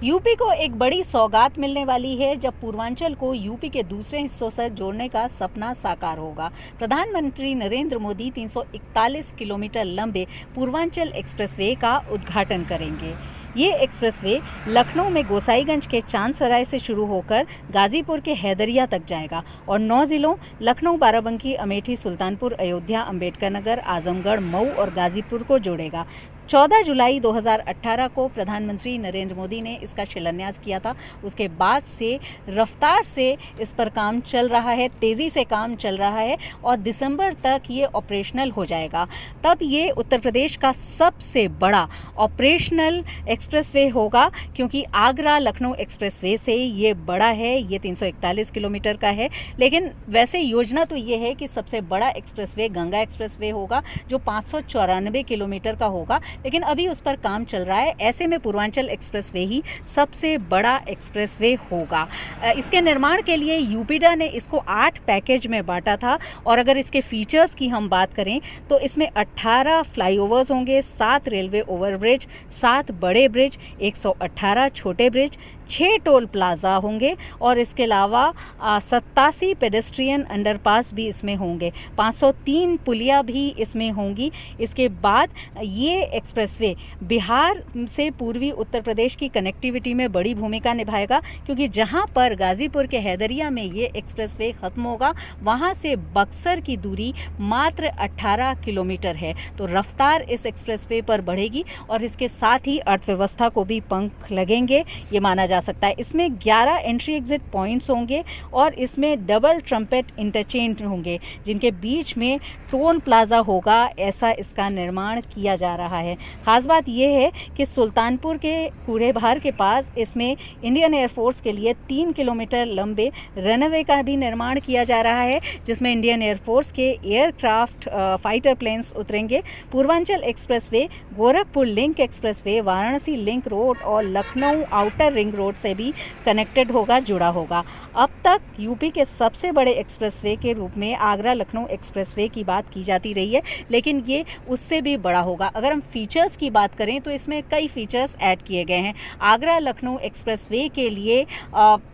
UP को एक बड़ी सौगात मिलने वाली है जब पूर्वांचल को यूपी के दूसरे हिस्सों से जोड़ने का सपना साकार होगा। प्रधानमंत्री नरेंद्र मोदी 341 किलोमीटर लंबे पूर्वांचल एक्सप्रेसवे का उद्घाटन करेंगे। ये एक्सप्रेसवे लखनऊ में गोसाईगंज के चांदसराय से शुरू होकर गाजीपुर के हैदरिया तक जाएगा और 9 जिलों लखनऊ, बाराबंकी, अमेठी, सुल्तानपुर, अयोध्या, अंबेडकर नगर, आजमगढ़, मऊ और गाजीपुर को जोड़ेगा। 14 जुलाई 2018 को प्रधानमंत्री नरेंद्र मोदी ने इसका शिलान्यास किया था। उसके बाद से रफ्तार से इस पर काम चल रहा है, तेज़ी से काम चल रहा है और दिसंबर तक ये ऑपरेशनल हो जाएगा। तब ये उत्तर प्रदेश का सबसे बड़ा ऑपरेशनल एक्सप्रेसवे होगा, क्योंकि आगरा लखनऊ एक्सप्रेसवे से ये बड़ा है। ये 341 किलोमीटर का है, लेकिन वैसे योजना तो ये है कि सबसे बड़ा एक्सप्रेसवे गंगा एक्सप्रेसवे होगा, जो 594 किलोमीटर का होगा, लेकिन अभी उस पर काम चल रहा है। ऐसे में पूर्वांचल एक्सप्रेसवे ही सबसे बड़ा एक्सप्रेसवे होगा। इसके निर्माण के लिए यूपीडा ने इसको 8 पैकेज में बांटा था और अगर इसके फीचर्स की हम बात करें तो इसमें 18 फ्लाईओवर्स होंगे, 7 रेलवे ओवरब्रिज, 7 बड़े ब्रिज, 118 छोटे ब्रिज, 6 टोल प्लाजा होंगे और इसके अलावा 87 पेडेस्ट्रियन अंडरपास भी इसमें होंगे, 503 पुलिया भी इसमें होंगी। इसके बाद ये एक्सप्रेसवे बिहार से पूर्वी उत्तर प्रदेश की कनेक्टिविटी में बड़ी भूमिका निभाएगा, क्योंकि जहां पर गाजीपुर के हैदरिया में ये एक्सप्रेसवे खत्म होगा, वहां से बक्सर की दूरी मात्र 18 किलोमीटर है। तो रफ्तार इस एक्सप्रेसवे पर बढ़ेगी और इसके साथ ही अर्थव्यवस्था को भी पंख लगेंगे, ये माना जा सकता है। इसमें 11 एंट्री एग्जिट पॉइंट्स होंगे और इसमें डबल ट्रम्पेट इंटरचेंज होंगे, जिनके बीच में टोल प्लाजा होगा। ऐसा इसका निर्माण किया जा रहा है। खास बात यह है कि सुल्तानपुर के कूड़ेभार के पास इसमें इंडियन एयरफोर्स के लिए 3 किलोमीटर लंबे रनवे का भी निर्माण किया जा रहा है, जिसमें इंडियन एयरफोर्स के एयरक्राफ्ट फाइटर प्लेन्स उतरेंगे। Purvanchal expressway Gorakhpur link expressway, Varanasi link road और लखनऊ आउटर रिंग रोड से भी कनेक्टेड होगा, जुड़ा होगा। अब तक यूपी के सबसे बड़े एक्सप्रेसवे के रूप में आगरा लखनऊ एक्सप्रेसवे की बात की जाती रही है, लेकिन ये उससे भी बड़ा होगा। अगर हम फीचर्स की बात करें तो इसमें कई फीचर्स ऐड किए गए हैं। आगरा लखनऊ एक्सप्रेसवे के लिए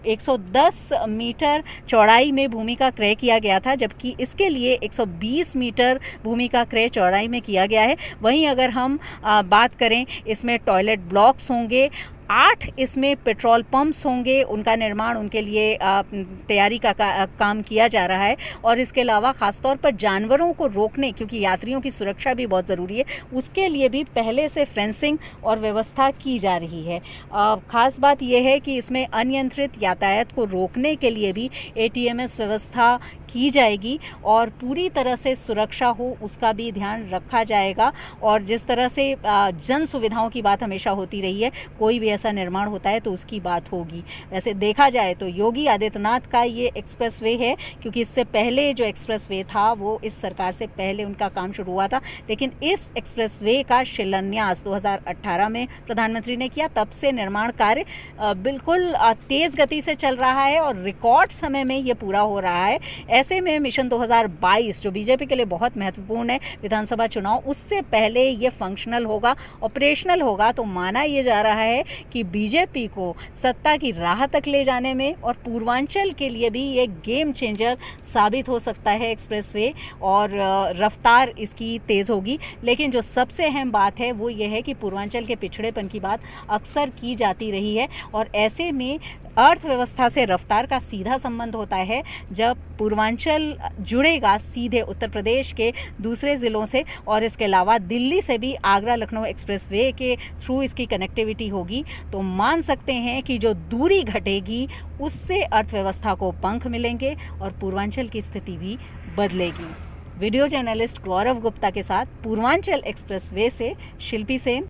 110 मीटर चौड़ाई में भूमि का क्रय किया गया था, जबकि इसके लिए 120 मीटर भूमि का क्रय चौड़ाई में किया गया है। वहीं अगर हम बात करें, इसमें टॉयलेट ब्लॉक्स होंगे, 8 इसमें पेट्रोल पंप्स होंगे, उनका निर्माण, उनके लिए तैयारी का काम किया जा रहा है। और इसके अलावा खासतौर पर जानवरों को रोकने, क्योंकि यात्रियों की सुरक्षा भी बहुत ज़रूरी है, उसके लिए भी पहले से फेंसिंग और व्यवस्था की जा रही है। खास बात यह है कि इसमें अनियंत्रित यातायात को रोकने के लिए भी ATMS व्यवस्था की जाएगी और पूरी तरह से सुरक्षा हो उसका भी ध्यान रखा जाएगा। और जिस तरह से जन सुविधाओं की बात हमेशा होती रही है, कोई भी ऐसा निर्माण होता है तो उसकी बात होगी। वैसे देखा जाए तो योगी आदित्यनाथ का ये एक्सप्रेसवे है, क्योंकि इससे पहले जो एक्सप्रेसवे था वो इस सरकार से पहले उनका काम शुरू हुआ था, लेकिन इस एक्सप्रेसवे का शिलान्यास 2018 में प्रधानमंत्री ने किया। तब से निर्माण कार्य बिल्कुल तेज़ गति से चल रहा है और रिकॉर्ड समय में ये पूरा हो रहा है। ऐसे में मिशन 2022 जो बीजेपी के लिए बहुत महत्वपूर्ण है, विधानसभा चुनाव, उससे पहले ये फंक्शनल होगा, ऑपरेशनल होगा। तो माना ये जा रहा है कि बीजेपी को सत्ता की राह तक ले जाने में और पूर्वांचल के लिए भी ये गेम चेंजर साबित हो सकता है एक्सप्रेसवे, और रफ्तार इसकी तेज़ होगी। लेकिन जो सबसे अहम बात है वो ये है कि पूर्वांचल के पिछड़ेपन की बात अक्सर की जाती रही है और ऐसे में अर्थव्यवस्था से रफ्तार का सीधा संबंध होता है। जब पूर्वांचल जुड़ेगा सीधे उत्तर प्रदेश के दूसरे ज़िलों से और इसके अलावा दिल्ली से भी आगरा लखनऊ एक्सप्रेसवे के थ्रू इसकी कनेक्टिविटी होगी, तो मान सकते हैं कि जो दूरी घटेगी उससे अर्थव्यवस्था को पंख मिलेंगे और पूर्वांचल की स्थिति भी बदलेगी। वीडियो जर्नलिस्ट गौरव गुप्ता के साथ पूर्वांचल एक्सप्रेसवे से शिल्पी सेन।